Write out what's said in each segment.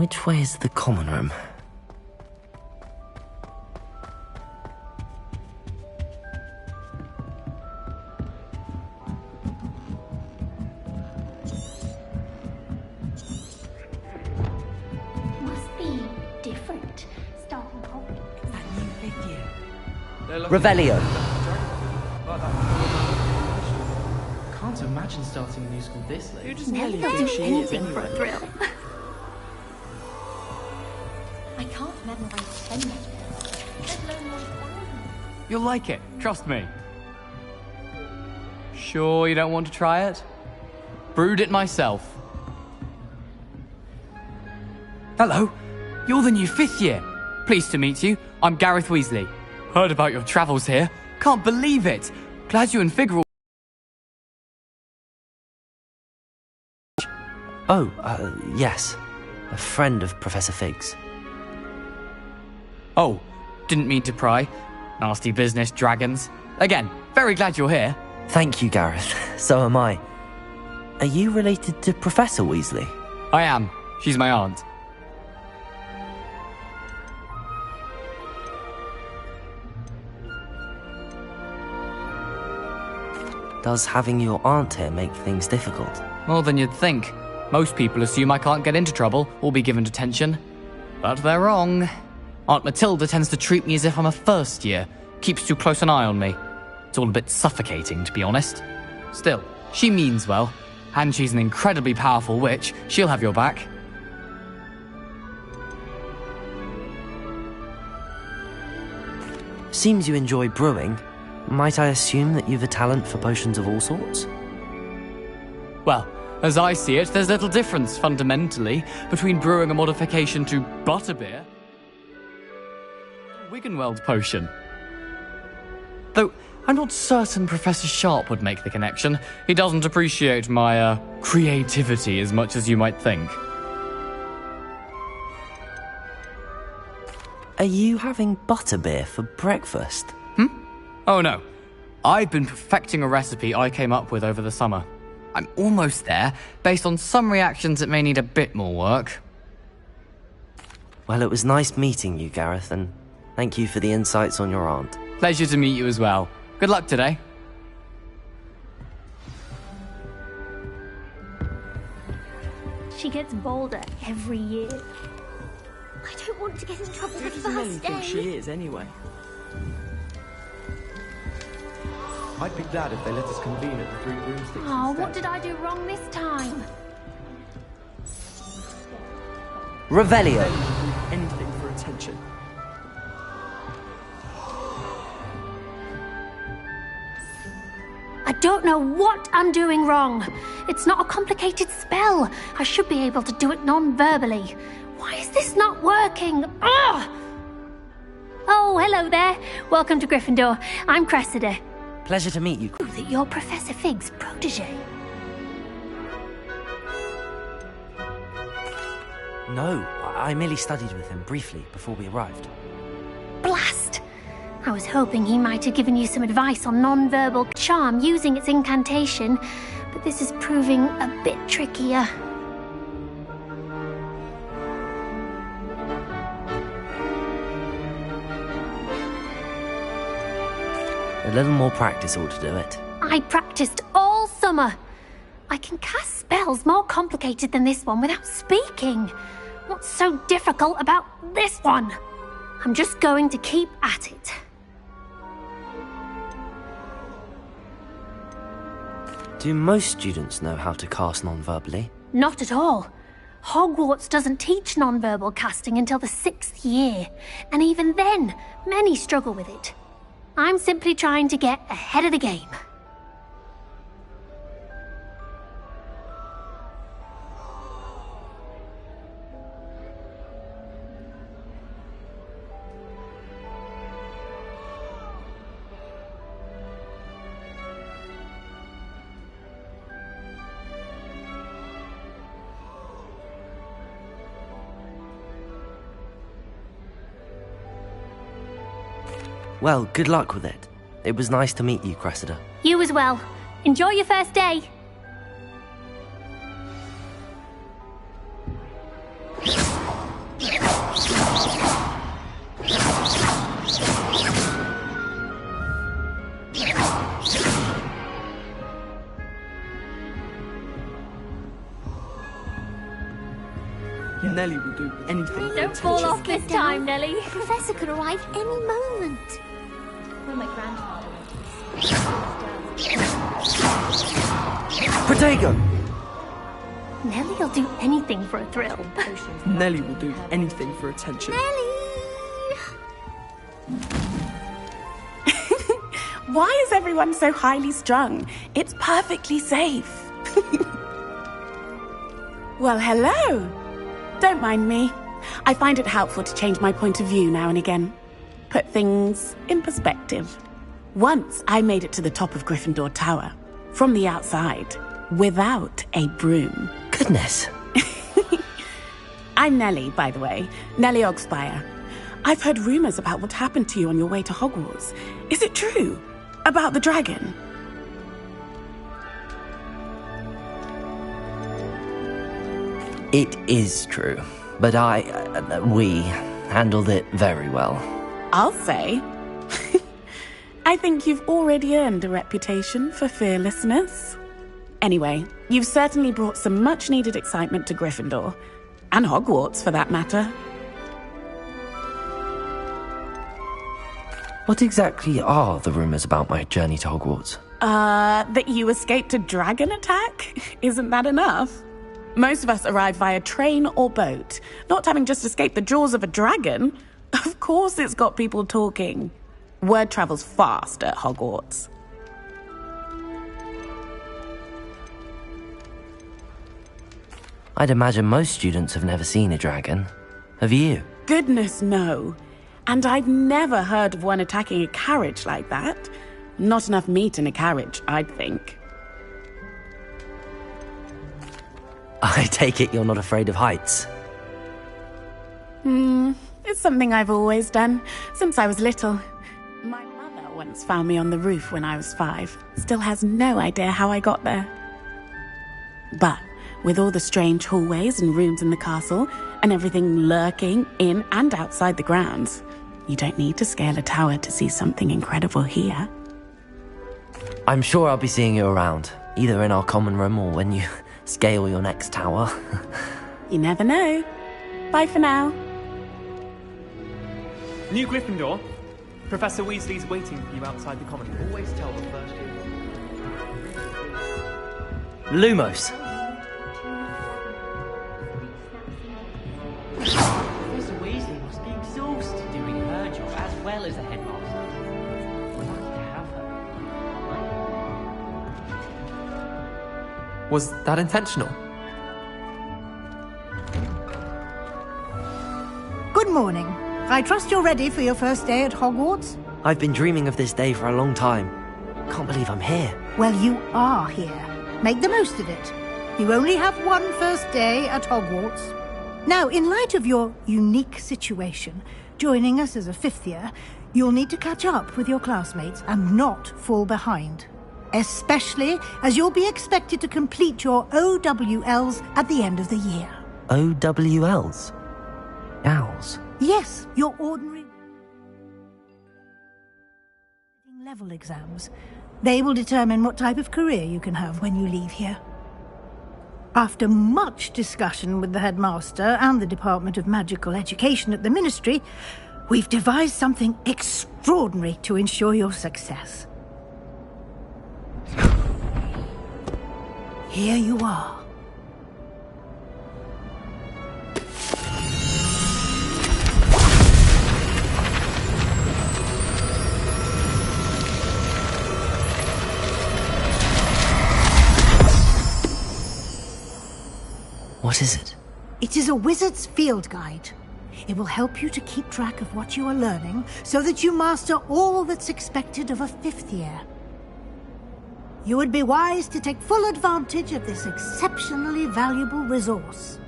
Which way is the common room? Must be different. Starting Hogwarts. That new fifth year. Revelio. Can't imagine starting a new school this late. Who does Never Nelly do think she is anything for a anyway? thrill. I can't memorize 10 letters, let alone 1,000. You'll like it, trust me. Sure you don't want to try it? Brewed it myself. Hello, you're the new fifth year. Pleased to meet you. I'm Gareth Weasley. Heard about your travels here. Can't believe it. Glad you and Fig are all... Oh, yes. A friend of Professor Fig's. Oh, didn't mean to pry. Nasty business, dragons. Again, very glad you're here. Thank you, Gareth. So am I. Are you related to Professor Weasley? I am. She's my aunt. Does having your aunt here make things difficult? More than you'd think. Most people assume I can't get into trouble or be given detention. But they're wrong. Aunt Matilda tends to treat me as if I'm a first year. Keeps too close an eye on me. It's all a bit suffocating, to be honest. Still, she means well. And she's an incredibly powerful witch. She'll have your back. Seems you enjoy brewing. Might I assume that you've a talent for potions of all sorts? Well, as I see it, there's little difference, fundamentally, between brewing a modification to butterbeer Wiggenweld potion. Though, I'm not certain Professor Sharp would make the connection. He doesn't appreciate my, creativity as much as you might think. Are you having butterbeer for breakfast? Oh no. I've been perfecting a recipe I came up with over the summer. I'm almost there, based on some reactions that may need a bit more work. Well, it was nice meeting you, Gareth, and thank you for the insights on your aunt. Pleasure to meet you as well. Good luck today. She gets bolder every year. I don't want to get in trouble Who the does Nelly first think day. she is anyway? I'd be glad if they let us convene at the Three Broomsticks Oh, instead. what did I do wrong this time? Revelio. Anything for attention. I don't know what I'm doing wrong. It's not a complicated spell. I should be able to do it non-verbally. Why is this not working? Ugh! Oh, hello there. Welcome to Gryffindor. I'm Cressida. Pleasure to meet you. Oh, that you're Professor Fig's protege. No, I merely studied with him briefly before we arrived. Blast! I was hoping he might have given you some advice on non-verbal charm using its incantation, but this is proving a bit trickier. A little more practice ought to do it. I practiced all summer. I can cast spells more complicated than this one without speaking. What's so difficult about this one? I'm just going to keep at it. Do most students know how to cast non-verbally? Not at all. Hogwarts doesn't teach non-verbal casting until the 6th year, and even then, many struggle with it. I'm simply trying to get ahead of the game. Well, good luck with it. It was nice to meet you, Cressida. You as well. Enjoy your first day. Nellie will do anything for Don't fall attention. off this time, Nellie. The professor could arrive any moment. Well, my grandfather. Protego! Nellie'll do anything for a thrill. Nellie will do anything for attention. Why is everyone so highly strung? It's perfectly safe. Well, hello. Don't mind me. I find it helpful to change my point of view now and again. Put things in perspective. Once I made it to the top of Gryffindor Tower, from the outside, without a broom. Goodness. I'm Nellie, by the way. Nellie Ogspire. I've heard rumors about what happened to you on your way to Hogwarts. Is it true? About the dragon? It is true, but we handled it very well. I'll say. I think you've already earned a reputation for fearlessness. Anyway, you've certainly brought some much-needed excitement to Gryffindor. And Hogwarts, for that matter. What exactly are the rumors about my journey to Hogwarts? That you escaped a dragon attack? Isn't that enough? Most of us arrive via train or boat, not having just escaped the jaws of a dragon. Of course it's got people talking. Word travels fast at Hogwarts. I'd imagine most students have never seen a dragon. Have you? Goodness, no. And I've never heard of one attacking a carriage like that. Not enough meat in a carriage, I'd think. I take it you're not afraid of heights. It's something I've always done, since I was little. My mother once found me on the roof when I was 5. Still has no idea how I got there. But with all the strange hallways and rooms in the castle, and everything lurking in and outside the grounds, you don't need to scale a tower to see something incredible here. I'm sure I'll be seeing you around, either in our common room or when you scale your next tower. You never know. Bye for now. New Gryffindor. Professor Weasley's waiting for you outside the common room. Always tell the first year. Lumos! Professor Weasley must be exhausted doing her job as well as the headmaster. We're lucky to have her. Was that intentional? Good morning. I trust you're ready for your first day at Hogwarts? I've been dreaming of this day for a long time. Can't believe I'm here. Well, you are here. Make the most of it. You only have one first day at Hogwarts. Now, in light of your unique situation, joining us as a 5th year, you'll need to catch up with your classmates and not fall behind. Especially as you'll be expected to complete your OWLs at the end of the year. OWLs? Owls? Yes, your ordinary level exams. They will determine what type of career you can have when you leave here. After much discussion with the headmaster and the Department of Magical Education at the Ministry, we've devised something extraordinary to ensure your success. Here you are. What is it? It is a wizard's field guide. It will help you to keep track of what you are learning so that you master all that's expected of a 5th year. You would be wise to take full advantage of this exceptionally valuable resource.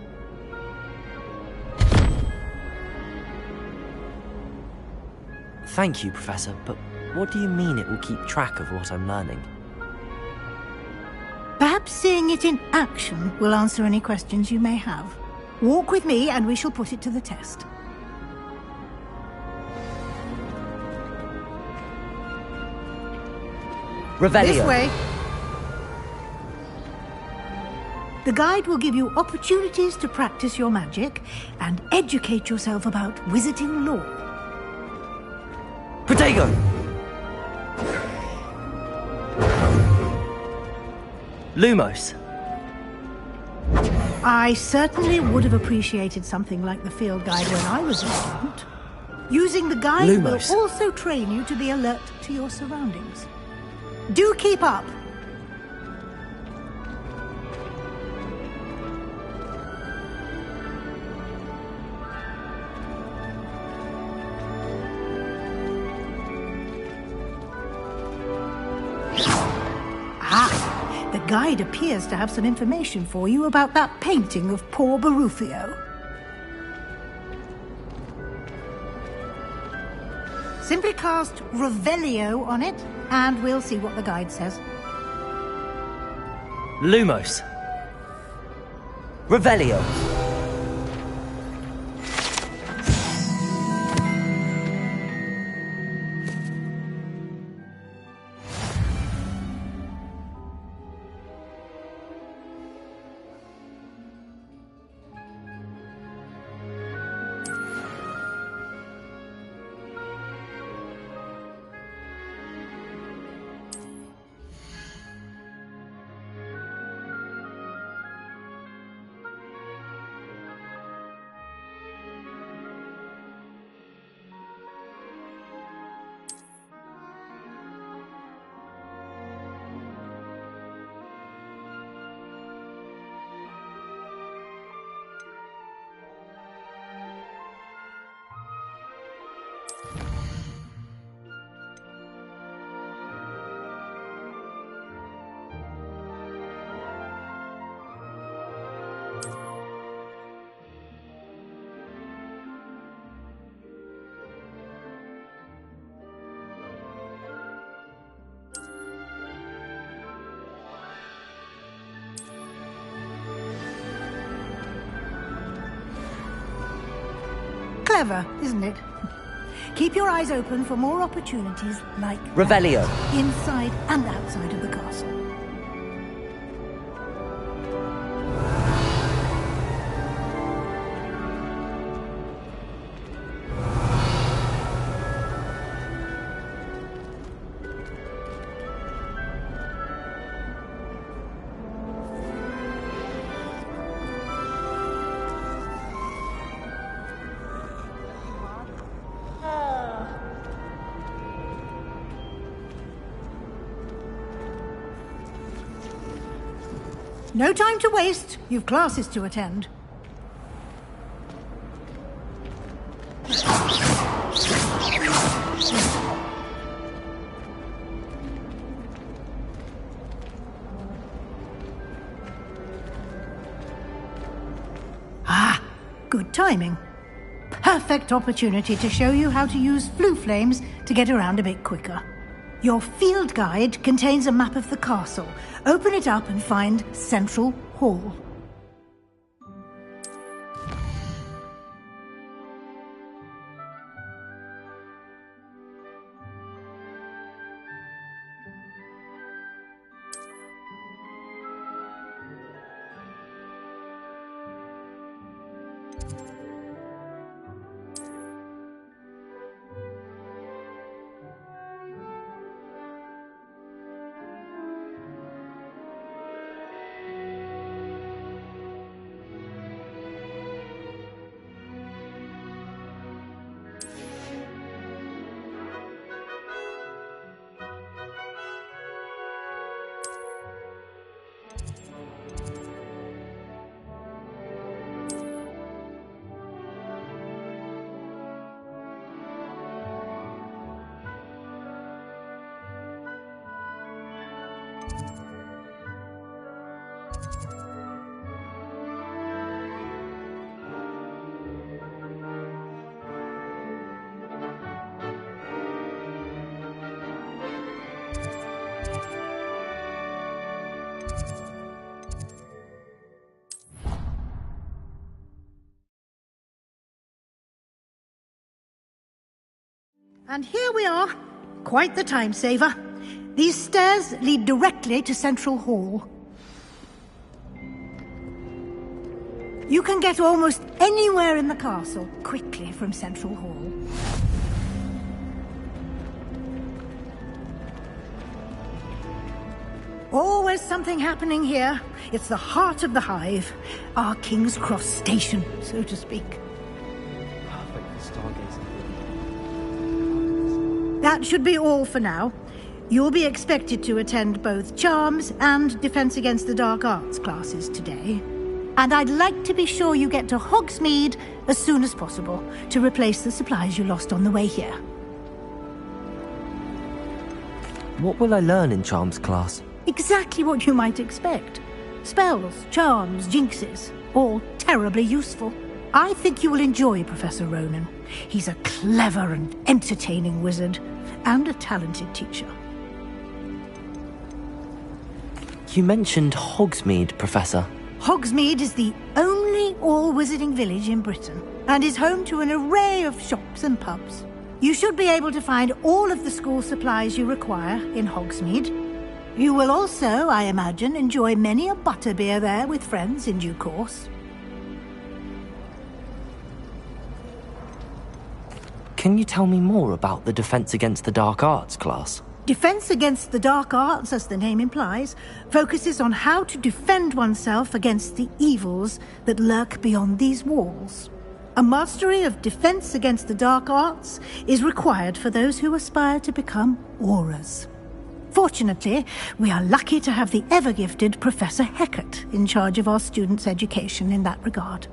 Thank you, Professor, but what do you mean it will keep track of what I'm learning? Perhaps seeing it in action will answer any questions you may have. Walk with me and we shall put it to the test. Revelio. This way. The guide will give you opportunities to practice your magic and educate yourself about wizarding lore. Protego! Lumos. I certainly would have appreciated something like the field guide when I was a student. Using the guide Lumos. will also train you to be alert to your surroundings. Do keep up! The guide appears to have some information for you about that painting of poor Barufio. Simply cast Revelio on it, and we'll see what the guide says. Lumos. Revelio. Clever, isn't it? Keep your eyes open for more opportunities like Revelio. that, inside and outside of the castle. No time to waste. You've classes to attend. Ah, good timing. Perfect opportunity to show you how to use flue flames to get around a bit quicker. Your field guide contains a map of the castle. Open it up and find Central Hall. And here we are. Quite the time saver. These stairs lead directly to Central Hall. You can get almost anywhere in the castle quickly from Central Hall. Always something happening here. It's the heart of the hive. Our King's Cross station, so to speak. Perfect for stargazing. That should be all for now. You'll be expected to attend both Charms and Defense Against the Dark Arts classes today. And I'd like to be sure you get to Hogsmeade as soon as possible to replace the supplies you lost on the way here. What will I learn in Charms class? Exactly what you might expect. Spells, charms, jinxes, all terribly useful. I think you will enjoy Professor Ronan. He's a clever and entertaining wizard, and a talented teacher. You mentioned Hogsmeade, Professor. Hogsmeade is the only all-wizarding village in Britain, and is home to an array of shops and pubs. You should be able to find all of the school supplies you require in Hogsmeade. You will also, I imagine, enjoy many a butterbeer there with friends in due course. Can you tell me more about the Defense Against the Dark Arts class? Defense Against the Dark Arts, as the name implies, focuses on how to defend oneself against the evils that lurk beyond these walls. A mastery of Defense Against the Dark Arts is required for those who aspire to become Aurors. Fortunately, we are lucky to have the ever-gifted Professor Hecat in charge of our students' education in that regard.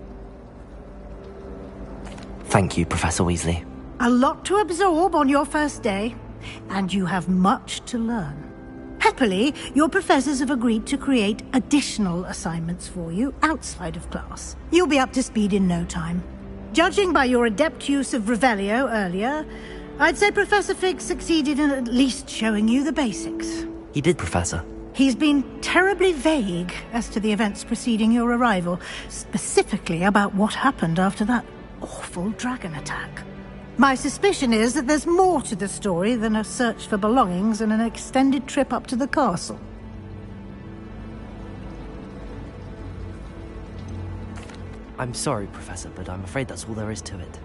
Thank you, Professor Weasley. A lot to absorb on your first day, and you have much to learn. Happily, your professors have agreed to create additional assignments for you outside of class. You'll be up to speed in no time. Judging by your adept use of Revelio earlier, I'd say Professor Fig succeeded in at least showing you the basics. He did, Professor. He's been terribly vague as to the events preceding your arrival, specifically about what happened after that awful dragon attack. My suspicion is that there's more to the story than a search for belongings and an extended trip up to the castle. I'm sorry, Professor, but I'm afraid that's all there is to it.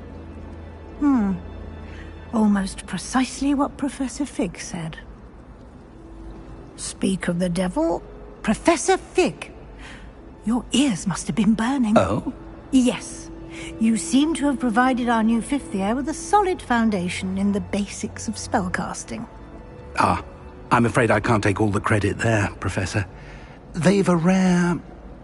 Almost precisely what Professor Fig said. Speak of the devil, Professor Fig. Your ears must have been burning. Oh? Yes. You seem to have provided our new fifth year with a solid foundation in the basics of spellcasting. Ah, I'm afraid I can't take all the credit there, Professor. They've a rare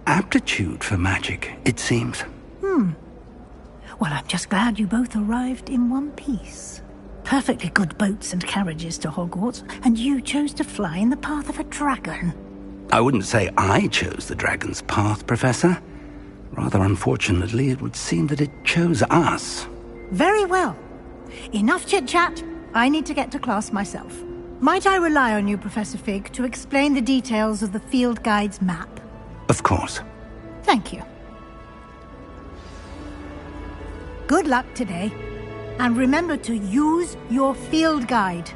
aptitude for magic, it seems. Well, I'm just glad you both arrived in one piece. Perfectly good boats and carriages to Hogwarts, and you chose to fly in the path of a dragon. I wouldn't say I chose the dragon's path, Professor. Rather unfortunately, it would seem that it chose us. Very well. Enough chit-chat. I need to get to class myself. Might I rely on you, Professor Fig, to explain the details of the field guide's map? Of course. Thank you. Good luck today. And remember to use your field guide.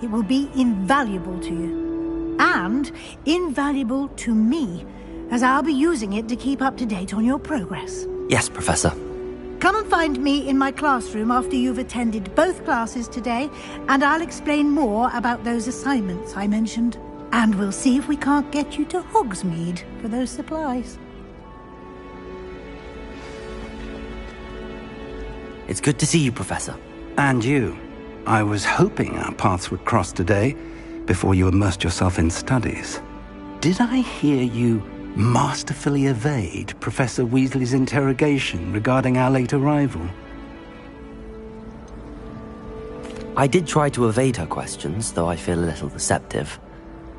It will be invaluable to you. And invaluable to me, as I'll be using it to keep up to date on your progress. Yes, Professor. Come and find me in my classroom after you've attended both classes today, and I'll explain more about those assignments I mentioned. And we'll see if we can't get you to Hogsmeade for those supplies. It's good to see you, Professor. And you. I was hoping our paths would cross today, before you immersed yourself in studies. Did I hear you masterfully evade Professor Weasley's interrogation regarding our late arrival? I did try to evade her questions, though I feel a little deceptive.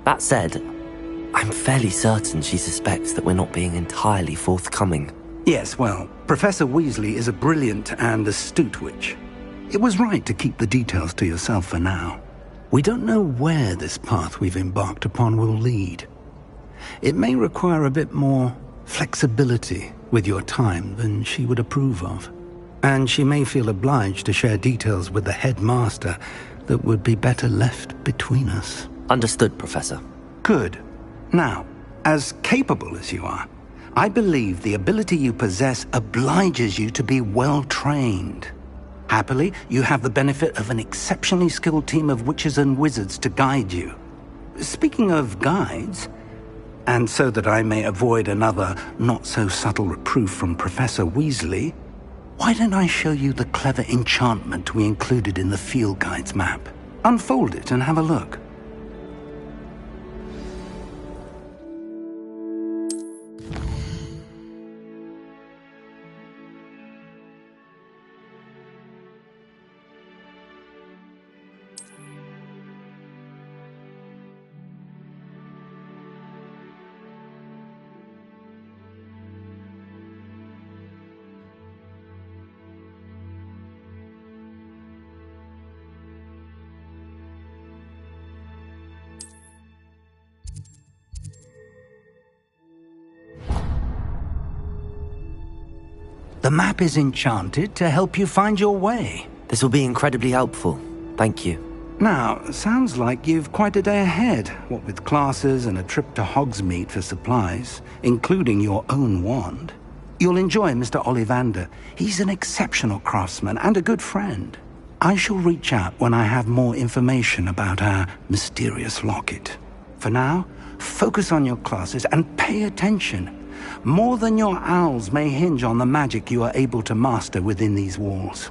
That said, I'm fairly certain she suspects that we're not being entirely forthcoming. Yes, well, Professor Weasley is a brilliant and astute witch. It was right to keep the details to yourself for now. We don't know where this path we've embarked upon will lead. It may require a bit more flexibility with your time than she would approve of. And she may feel obliged to share details with the headmaster that would be better left between us. Understood, Professor. Good. Now, as capable as you are, I believe the ability you possess obliges you to be well-trained. Happily, you have the benefit of an exceptionally skilled team of witches and wizards to guide you. Speaking of guides, and so that I may avoid another not-so-subtle reproof from Professor Weasley, why don't I show you the clever enchantment we included in the field guide's map? Unfold it and have a look. The map is enchanted to help you find your way. This will be incredibly helpful. Thank you. Now, sounds like you've quite a day ahead, what with classes and a trip to Hogsmeade for supplies, including your own wand. You'll enjoy Mr. Ollivander. He's an exceptional craftsman and a good friend. I shall reach out when I have more information about our mysterious locket. For now, focus on your classes and pay attention. More than your owls may hinge on the magic you are able to master within these walls.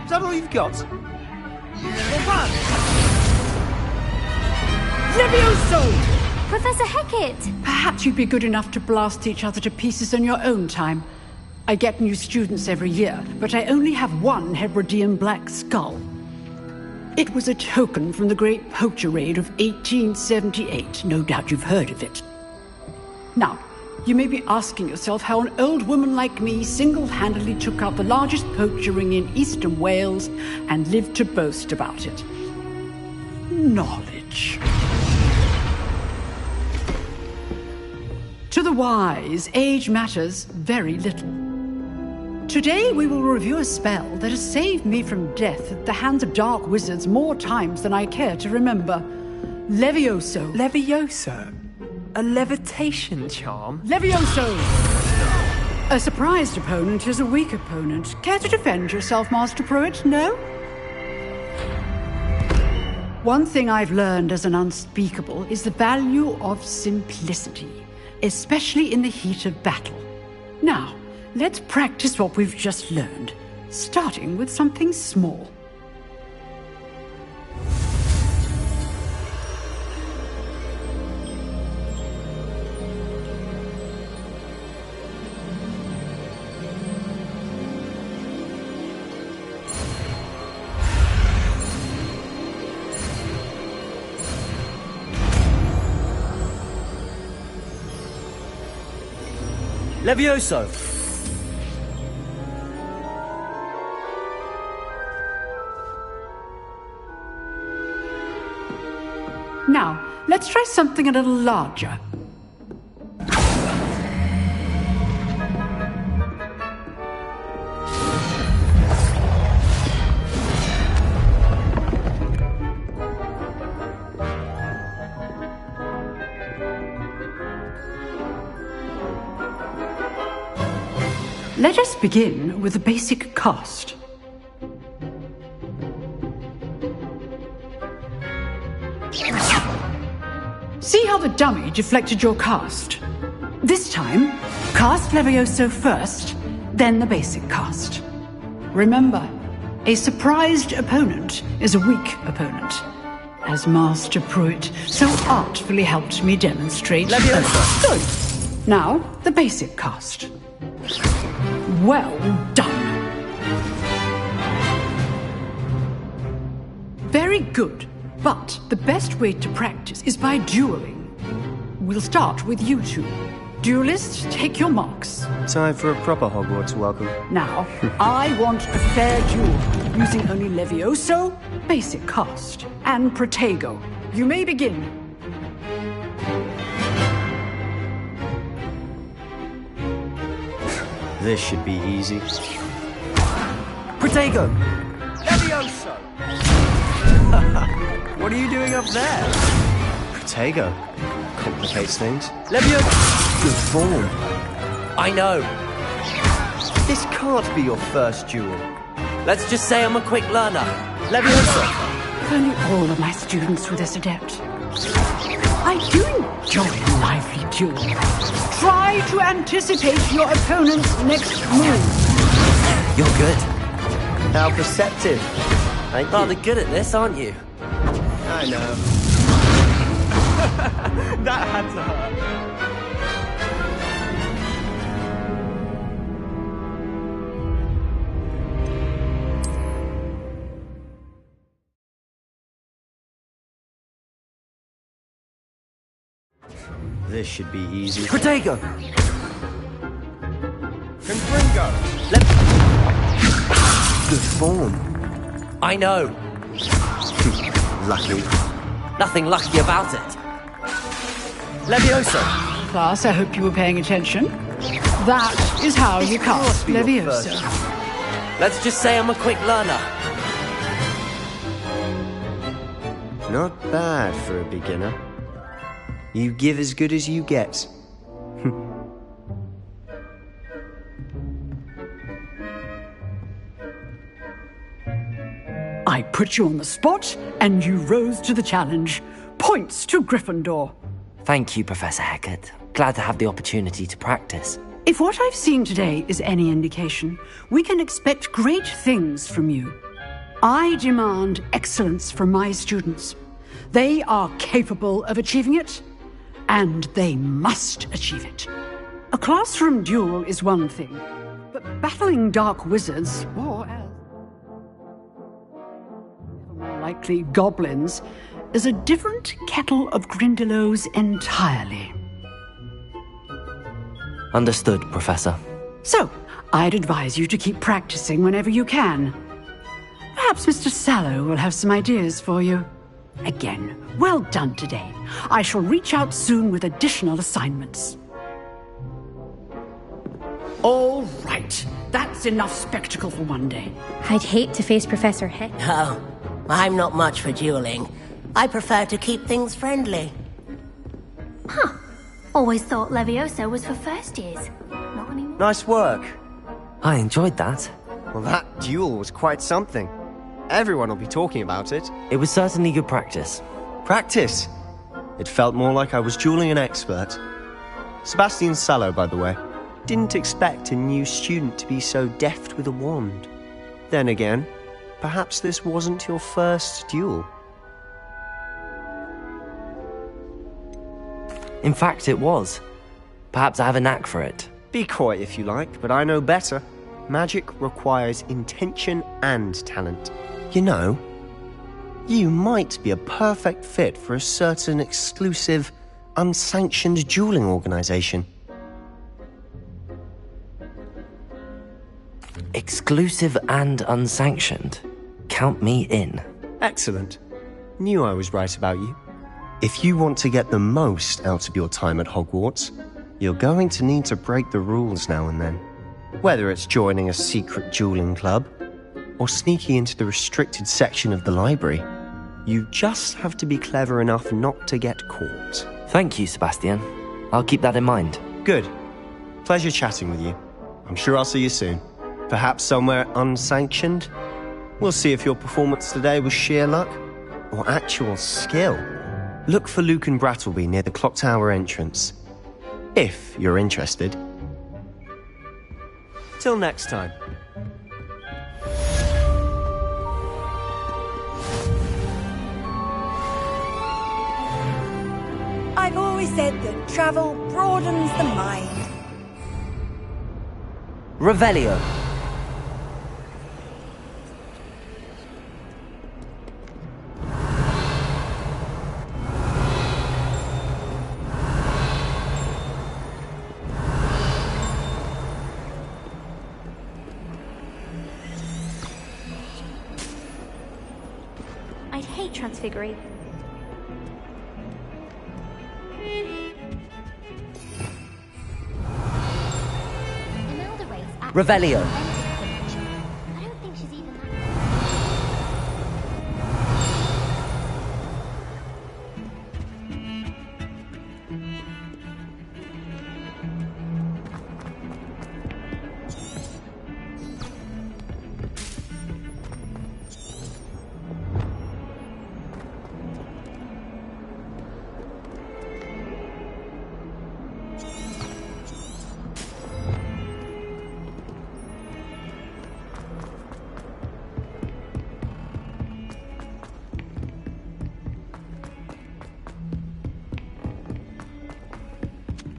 Is that all you've got? Levioso! Professor Hecat! Perhaps you'd be good enough to blast each other to pieces in your own time. I get new students every year, but I only have one Hebridean black skull. It was a token from the Great Poacher Raid of 1878. No doubt you've heard of it. Now, you may be asking yourself how an old woman like me single-handedly took out the largest poacher ring in eastern Wales and lived to boast about it. Knowledge. To the wise, age matters very little. Today we will review a spell that has saved me from death at the hands of dark wizards more times than I care to remember. Levioso. Levioso? A levitation charm? Levioso! A surprised opponent is a weak opponent. Care to defend yourself, Master Pruitt? No? One thing I've learned as an unspeakable is the value of simplicity, especially in the heat of battle. Now, let's practice what we've just learned, starting with something small. Levioso! Now, let's try something a little larger. Let us begin with the basic cast. See how the dummy deflected your cast? This time, cast Levioso first, then the basic cast. Remember, a surprised opponent is a weak opponent, as Master Pruitt so artfully helped me demonstrate. Leviosa! Good. Now, the basic cast. Well done. Very good. But the best way to practice is by dueling. We'll start with you two. Duelists, take your marks. Time for a proper Hogwarts welcome. Now, I want a fair duel, using only Levioso, basic cast, and Protego. You may begin. This should be easy. Protego! Levioso! What are you doing up there? Protego. Complicates things. Levioso! Good form. I know. This can't be your first duel. Let's just say I'm a quick learner. Levioso! If only all of my students were this adept. I do enjoy a lively duel. Try to anticipate your opponent's next move. You're good. How perceptive. Thank you. Rather good at this, aren't you? I know. That had to hurt. This should be easy. Protego! Confringo! Good form. I know. Lucky. Nothing lucky about it. Levioso! Class, I hope you were paying attention. That is how you cast Levioso. Let's just say I'm a quick learner. Not bad for a beginner. You give as good as you get. I put you on the spot, and you rose to the challenge. Points to Gryffindor. Thank you, Professor Hecat. Glad to have the opportunity to practice. If what I've seen today is any indication, we can expect great things from you. I demand excellence from my students. They are capable of achieving it, and they must achieve it. A classroom duel is one thing, but battling dark wizards, or else more likely goblins, is a different kettle of Grindylows entirely. Understood, Professor. So, I'd advise you to keep practicing whenever you can. Perhaps Mr. Sallow will have some ideas for you. Again, well done today. I shall reach out soon with additional assignments. All right, that's enough spectacle for one day. I'd hate to face Professor Heck. Oh, I'm not much for dueling. I prefer to keep things friendly. Huh. Always thought Levioso was for first years. Not anymore. Nice work. I enjoyed that. Well, that duel was quite something. Everyone will be talking about it. It was certainly good practice. Practice? It felt more like I was dueling an expert. Sebastian Sallow, by the way. Didn't expect a new student to be so deft with a wand. Then again, perhaps this wasn't your first duel. In fact, it was. Perhaps I have a knack for it. Be coy if you like, but I know better. Magic requires intention and talent. You know, you might be a perfect fit for a certain exclusive, unsanctioned dueling organization. Exclusive and unsanctioned. Count me in. Excellent. Knew I was right about you. If you want to get the most out of your time at Hogwarts, you're going to need to break the rules now and then. Whether it's joining a secret dueling club, or sneaking into the restricted section of the library, you just have to be clever enough not to get caught. Thank you, Sebastian. I'll keep that in mind. Good. Pleasure chatting with you. I'm sure I'll see you soon. Perhaps somewhere unsanctioned? We'll see if your performance today was sheer luck or actual skill. Look for Luke and Brattleby near the clock tower entrance. If you're interested. Till next time. I've always said that travel broadens the mind. Revelio. I'd hate transfiguring. Revelio. I don't think she's even that.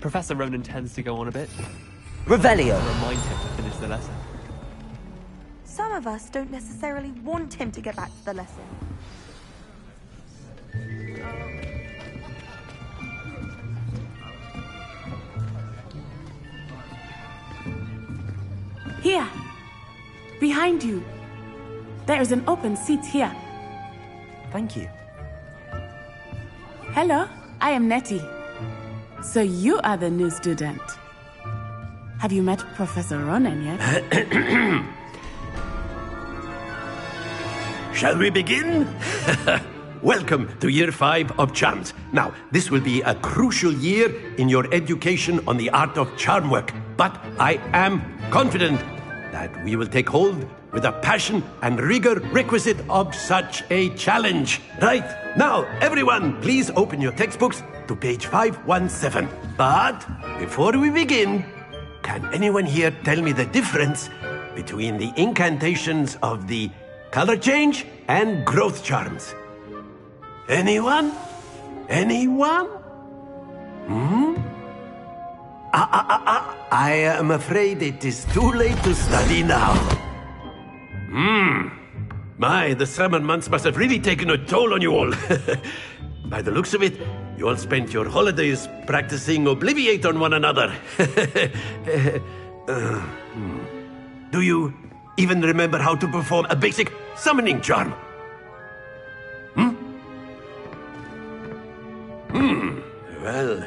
Professor Ronan tends to go on a bit. Revelio. Remind him to finish the lesson. Some of us don't necessarily want him to get back to the lesson. Here. Behind you. There is an open seat here. Thank you. Hello, I am Nettie. So you are the new student. Have you met Professor Ronan yet? Shall we begin? Welcome to Year 5 of Charms. Now, this will be a crucial year in your education on the art of charm work, but I am confident that we will take hold with the passion and rigor requisite of such a challenge. Right, now, everyone, please open your textbooks to page 517. But before we begin, can anyone here tell me the difference between the incantations of the color change and growth charms? Anyone? Anyone? I am afraid it is too late to study now. My, the summer months must have really taken a toll on you all. By the looks of it, you all spent your holidays practicing Obliviate on one another. Do you even remember how to perform a basic summoning charm? Well,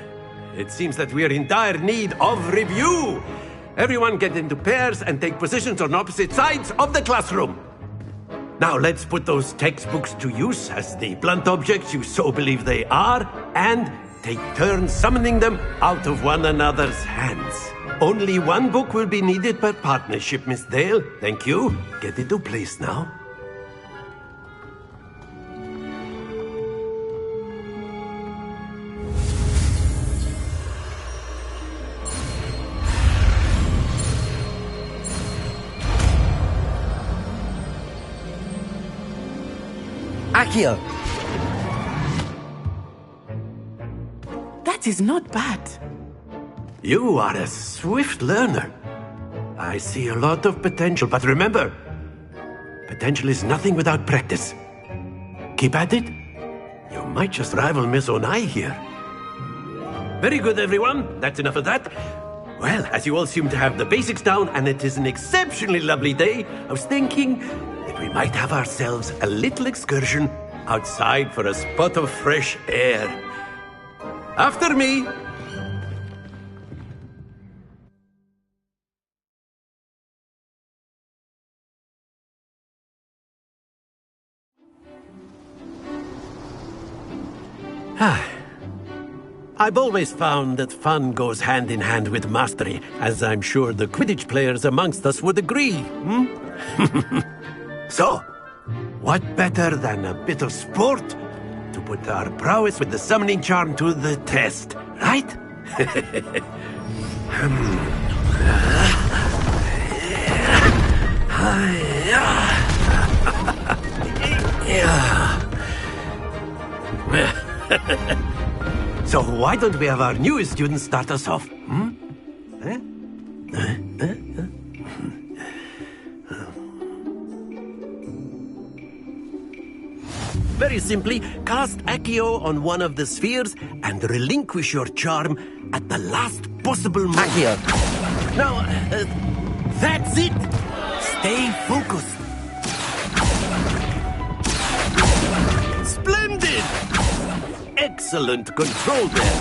it seems that we are in dire need of review. Everyone get into pairs and take positions on opposite sides of the classroom. Now let's put those textbooks to use as the blunt objects you so believe they are, and take turns summoning them out of one another's hands. Only one book will be needed per partnership, Miss Dale. Thank you. Get into place now. Accio. That is not bad. You are a swift learner. I see a lot of potential, but remember, potential is nothing without practice. Keep at it. You might just rival Miss Onai here. Very good, everyone. That's enough of that. Well, as you all seem to have the basics down, and it is an exceptionally lovely day, I was thinking that we might have ourselves a little excursion outside for a spot of fresh air. After me. I've always found that fun goes hand in hand with mastery, as I'm sure the Quidditch players amongst us would agree. So, what better than a bit of sport to put our prowess with the summoning charm to the test, right? So why don't we have our newest student start us off? Very simply, cast Accio on one of the spheres and relinquish your charm at the last possible moment. Accio. Now, that's it! Stay focused. Splendid! Excellent control there.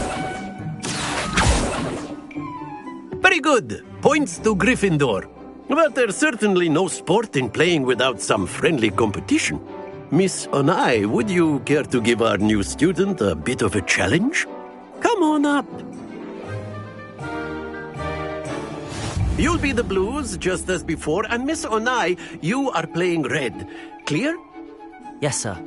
Very good. Points to Gryffindor. But there's certainly no sport in playing without some friendly competition. Miss Onai, would you care to give our new student a bit of a challenge? Come on up. You'll be the blues, just as before, and Miss Onai, you are playing red. Clear? Yes, sir.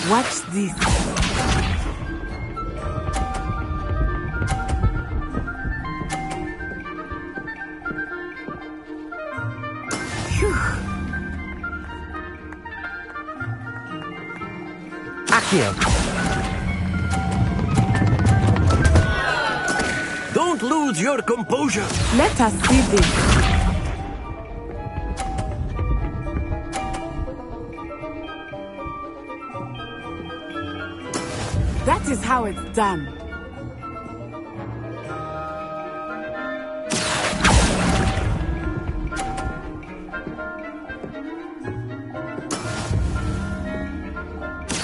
Watch this. Accio. Don't lose your composure. Let us see this. That is how it's done.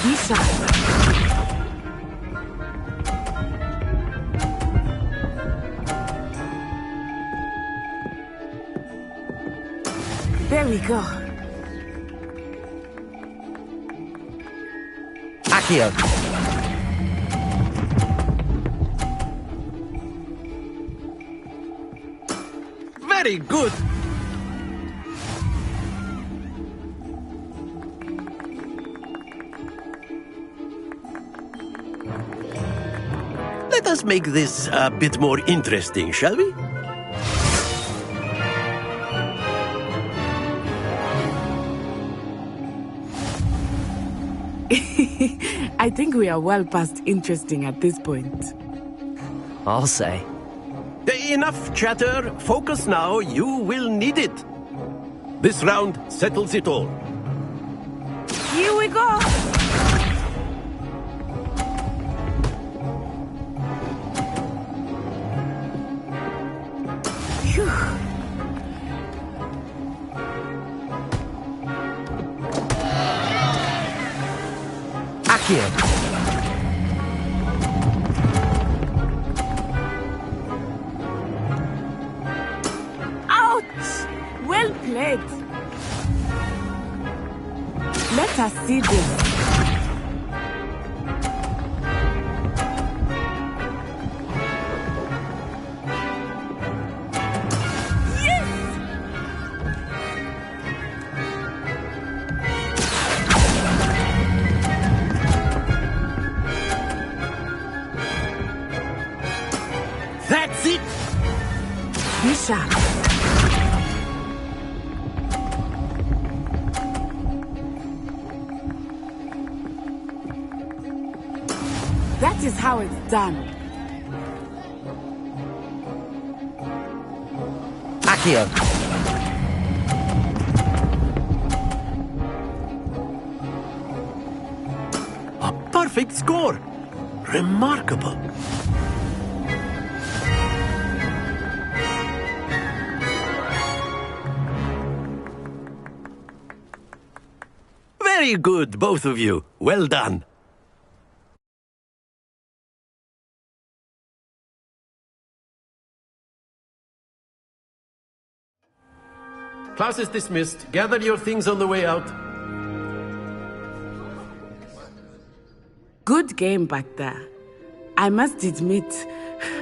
Be sharp. There we go. Accio. Very good. Let us make this a bit more interesting, shall we? I think we are well past interesting at this point. I'll say. Enough chatter. Focus now. You will need it. This round settles it all. Here we go. Phew. Accio. Well played. Let us see this. Yes! That's it! Be sharp. That is how it's done. Accio. A perfect score. Remarkable. Very good, both of you. Well done. Class is dismissed. Gather your things on the way out. Good game back there. I must admit,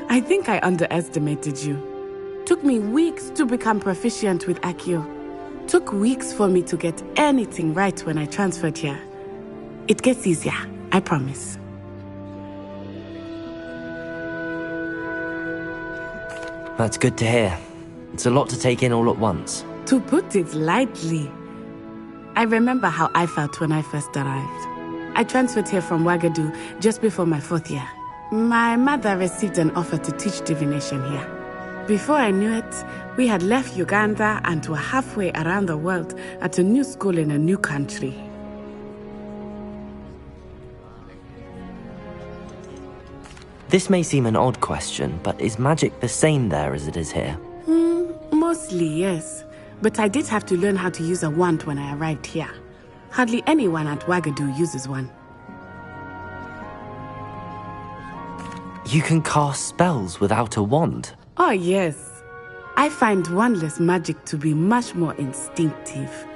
I think I underestimated you. Took me weeks to become proficient with Accio. Took weeks for me to get anything right when I transferred here. It gets easier, I promise. That's good to hear. It's a lot to take in all at once. To put it lightly, I remember how I felt when I first arrived. I transferred here from Ouagadougou just before my 4th year. My mother received an offer to teach divination here. Before I knew it, we had left Uganda and were halfway around the world at a new school in a new country. This may seem an odd question, but is magic the same there as it is here? Mostly, yes. But I did have to learn how to use a wand when I arrived here. Hardly anyone at Ouagadougou uses one. You can cast spells without a wand? Oh, yes. I find wandless magic to be much more instinctive.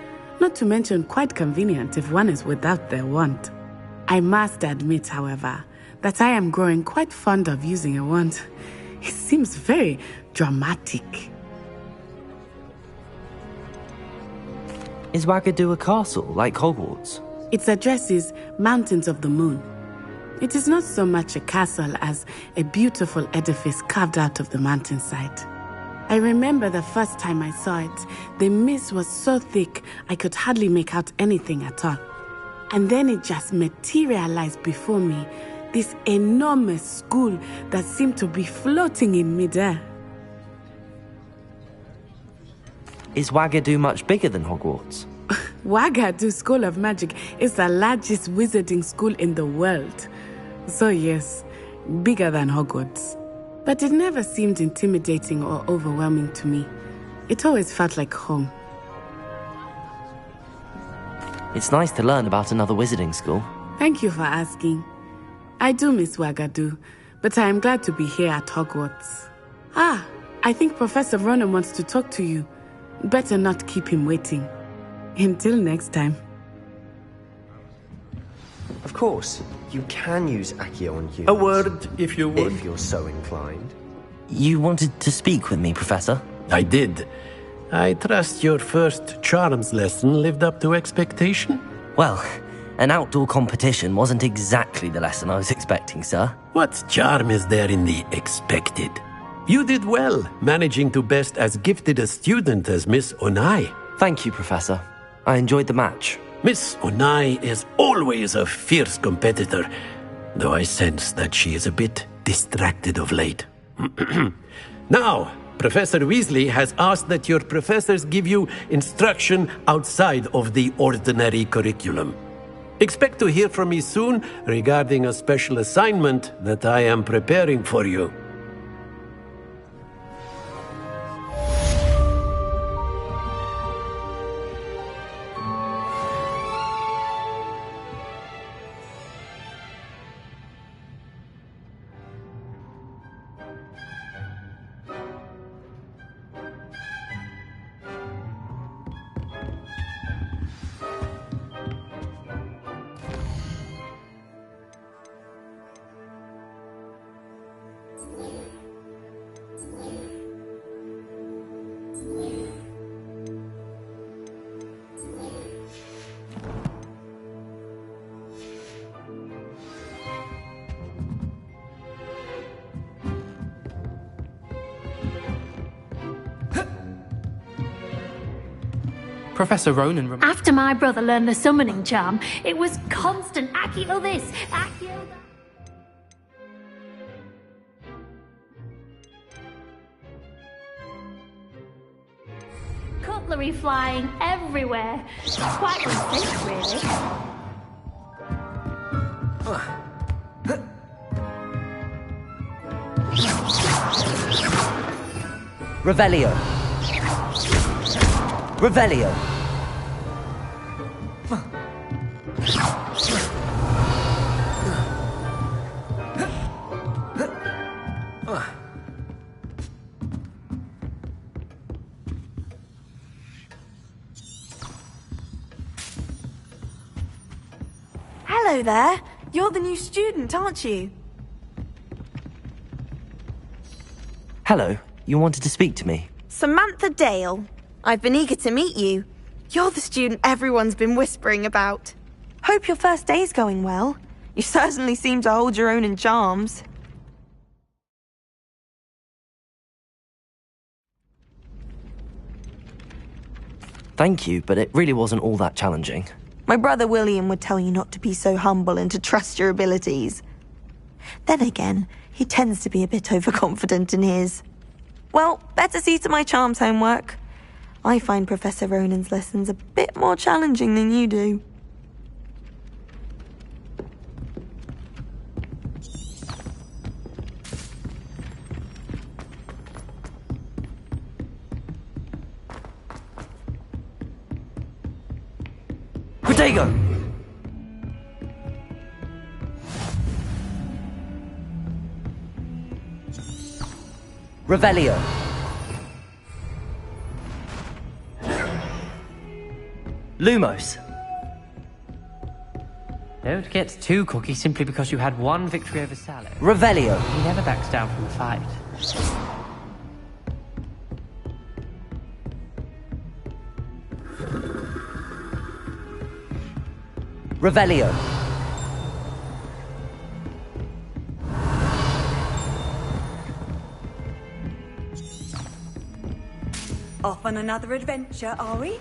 Not to mention quite convenient if one is without their wand. I must admit, however, that I am growing quite fond of using a wand. It seems very dramatic. Is Ouagadougou a castle, like Hogwarts? Its address is Mountains of the Moon. It is not so much a castle as a beautiful edifice carved out of the mountainside. I remember the first time I saw it, the mist was so thick I could hardly make out anything at all. And then it just materialized before me, this enormous school that seemed to be floating in midair. Is Ouagadougou much bigger than Hogwarts? Ouagadougou School of Magic is the largest wizarding school in the world. So yes, bigger than Hogwarts. But it never seemed intimidating or overwhelming to me. It always felt like home. It's nice to learn about another wizarding school. Thank you for asking. I do miss Ouagadougou, but I am glad to be here at Hogwarts. Ah, I think Professor Ronan wants to talk to you. Better not keep him waiting. Until next time. Of course, you can use Accio on humans. A word, if you would. If you're so inclined. You wanted to speak with me, Professor? I did. I trust your first charms lesson lived up to expectation? Well, an outdoor competition wasn't exactly the lesson I was expecting, sir. What charm is there in the expected? You did well, managing to best as gifted a student as Miss Onai. Thank you, Professor. I enjoyed the match. Miss Onai is always a fierce competitor, though I sense that she is a bit distracted of late. Now, Professor Weasley has asked that your professors give you instruction outside of the ordinary curriculum. Expect to hear from me soon regarding a special assignment that I am preparing for you. Professor Ronan After my brother learned the summoning charm, it was constant Accio this, Accio that. Cutlery flying everywhere. Quite unsafe, really. Revelio. Revelio. Hello there. You're the new student, aren't you? Hello, you wanted to speak to me? Samantha Dale. I've been eager to meet you. You're the student everyone's been whispering about. Hope your first day's going well. You certainly seem to hold your own in charms. Thank you, but it really wasn't all that challenging. My brother William would tell you not to be so humble and to trust your abilities. Then again, he tends to be a bit overconfident in his. Well, better see to my charms homework. I find Professor Ronan's lessons a bit more challenging than you do. Protego! Revelio. Lumos. Don't get too cocky simply because you had one victory over Sallow. Revelio. He never backs down from a fight. Revelio. Off on another adventure, are we?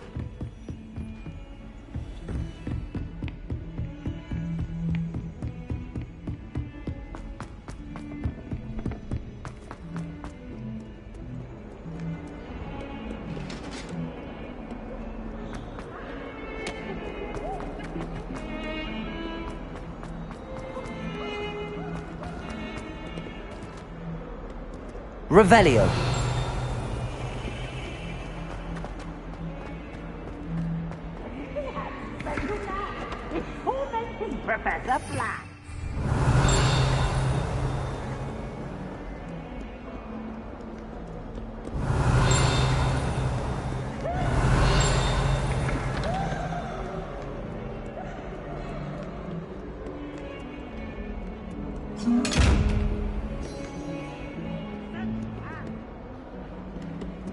Revelio. Professor Black.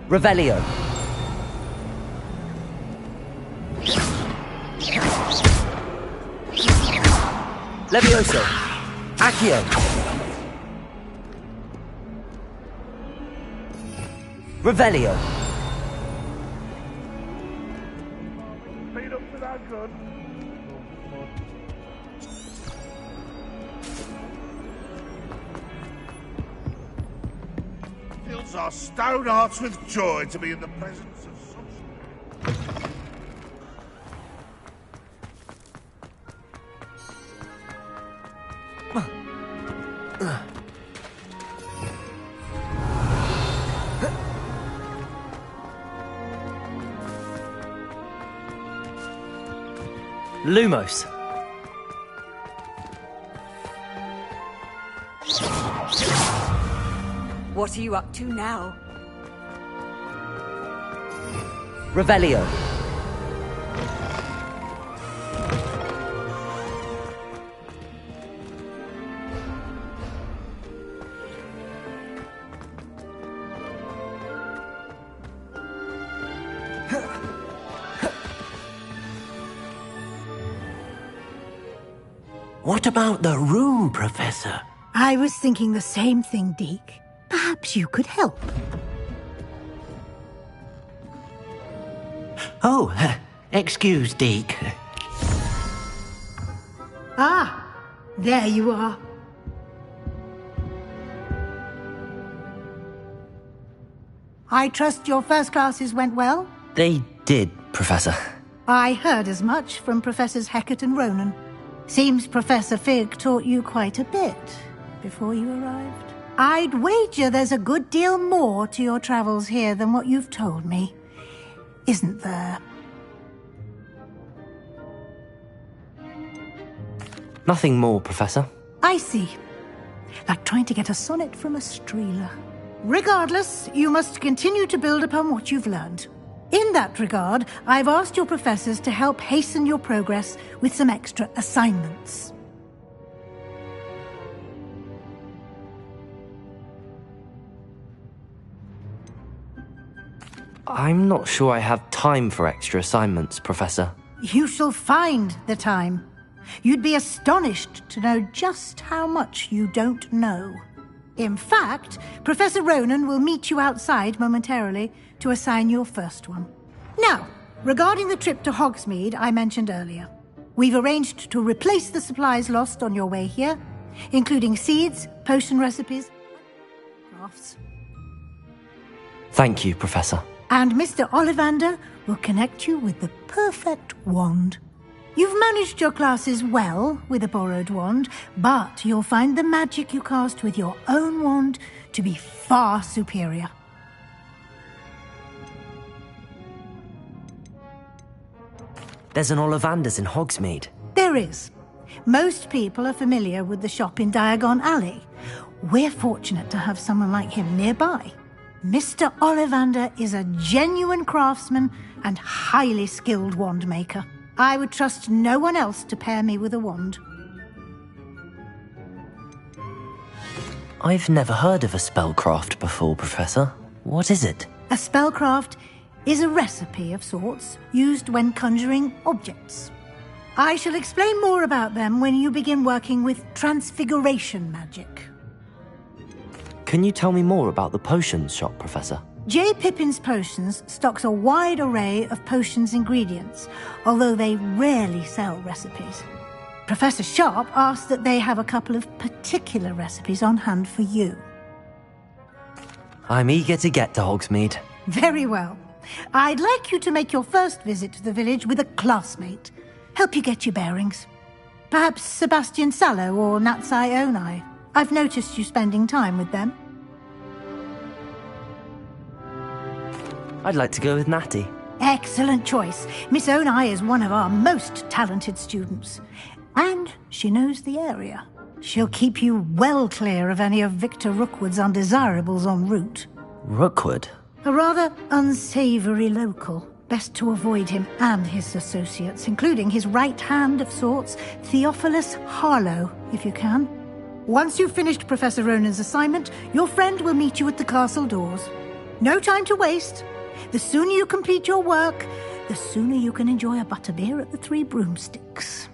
Revelio. Levioso. Accio. Revelio. Speed up with our gun. Fills our stone hearts with joy to be in the presence of such... Lumos. What are you up to now? Revelio. What about the room, Professor? I was thinking the same thing, Deke. Perhaps you could help. Oh, excuse, Deke. Ah, there you are. I trust your first classes went well? They did, Professor. I heard as much from Professors Hecat and Ronan. Seems Professor Fig taught you quite a bit before you arrived. I'd wager there's a good deal more to your travels here than what you've told me. Isn't there? Nothing more, Professor. I see. Like trying to get a sonnet from a streeler. Regardless, you must continue to build upon what you've learned. In that regard, I've asked your professors to help hasten your progress with some extra assignments. I'm not sure I have time for extra assignments, Professor. You shall find the time. You'd be astonished to know just how much you don't know. In fact, Professor Ronan will meet you outside momentarily to assign your first one. Now, regarding the trip to Hogsmeade I mentioned earlier, we've arranged to replace the supplies lost on your way here, including seeds, potion recipes, and crafts. Thank you, Professor. And Mr. Ollivander will connect you with the perfect wand. You've managed your classes well with a borrowed wand, but you'll find the magic you cast with your own wand to be far superior. There's an Ollivander's in Hogsmeade. There is. Most people are familiar with the shop in Diagon Alley. We're fortunate to have someone like him nearby. Mr. Ollivander is a genuine craftsman and highly skilled wand maker. I would trust no one else to pair me with a wand. I've never heard of a spellcraft before, Professor. What is it? A spellcraft is a recipe of sorts used when conjuring objects. I shall explain more about them when you begin working with transfiguration magic. Can you tell me more about the potions shop, Professor? J. Pippin's Potions stocks a wide array of potions ingredients, although they rarely sell recipes. Professor Sharp asked that they have a couple of particular recipes on hand for you. I'm eager to get to Hogsmeade. Very well. I'd like you to make your first visit to the village with a classmate. Help you get your bearings. Perhaps Sebastian Sallow or Natsai Onai. I've noticed you spending time with them. I'd like to go with Natty. Excellent choice. Miss Onai is one of our most talented students. And she knows the area. She'll keep you well clear of any of Victor Rookwood's undesirables en route. Rookwood? A rather unsavoury local. Best to avoid him and his associates, including his right hand of sorts, Theophilus Harlow, if you can. Once you've finished Professor Ronan's assignment, your friend will meet you at the castle doors. No time to waste. The sooner you complete your work, the sooner you can enjoy a butterbeer at the Three Broomsticks.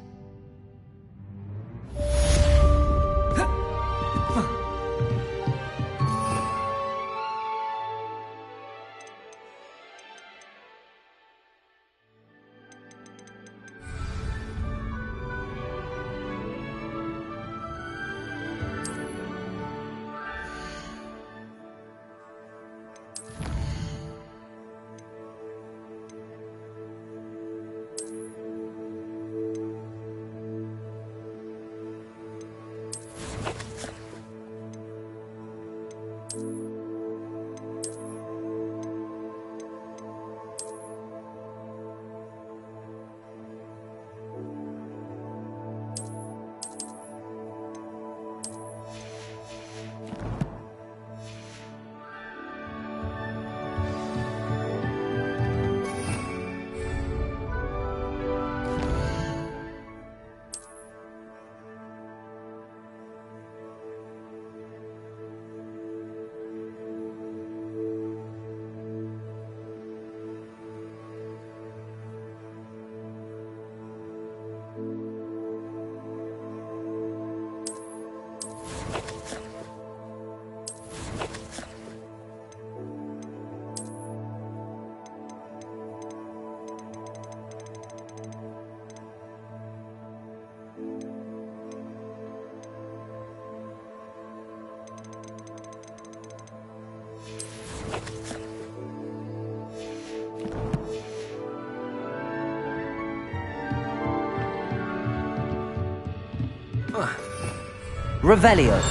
Revelio.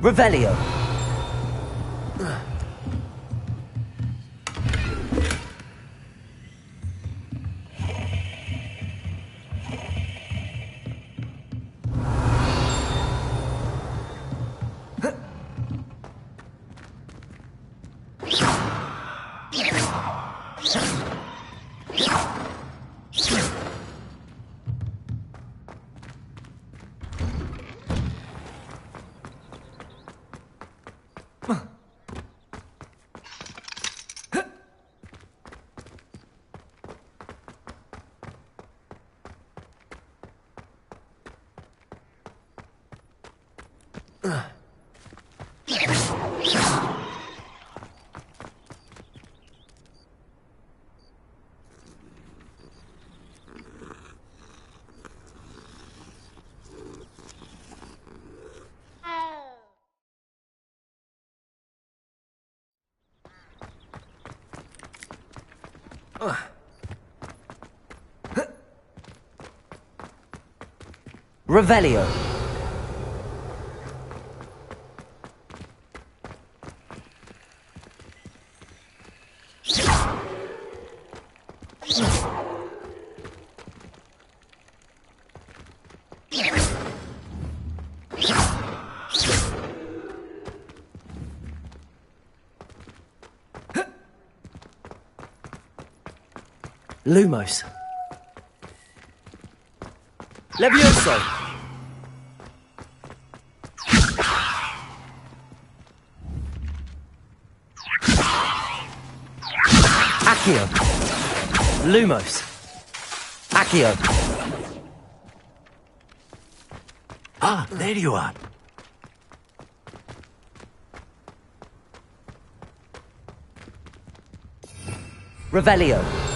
Revelio. Revelio. Lumos. Levioso! Accio. Lumos. Accio. Ah, there you are. Revelio.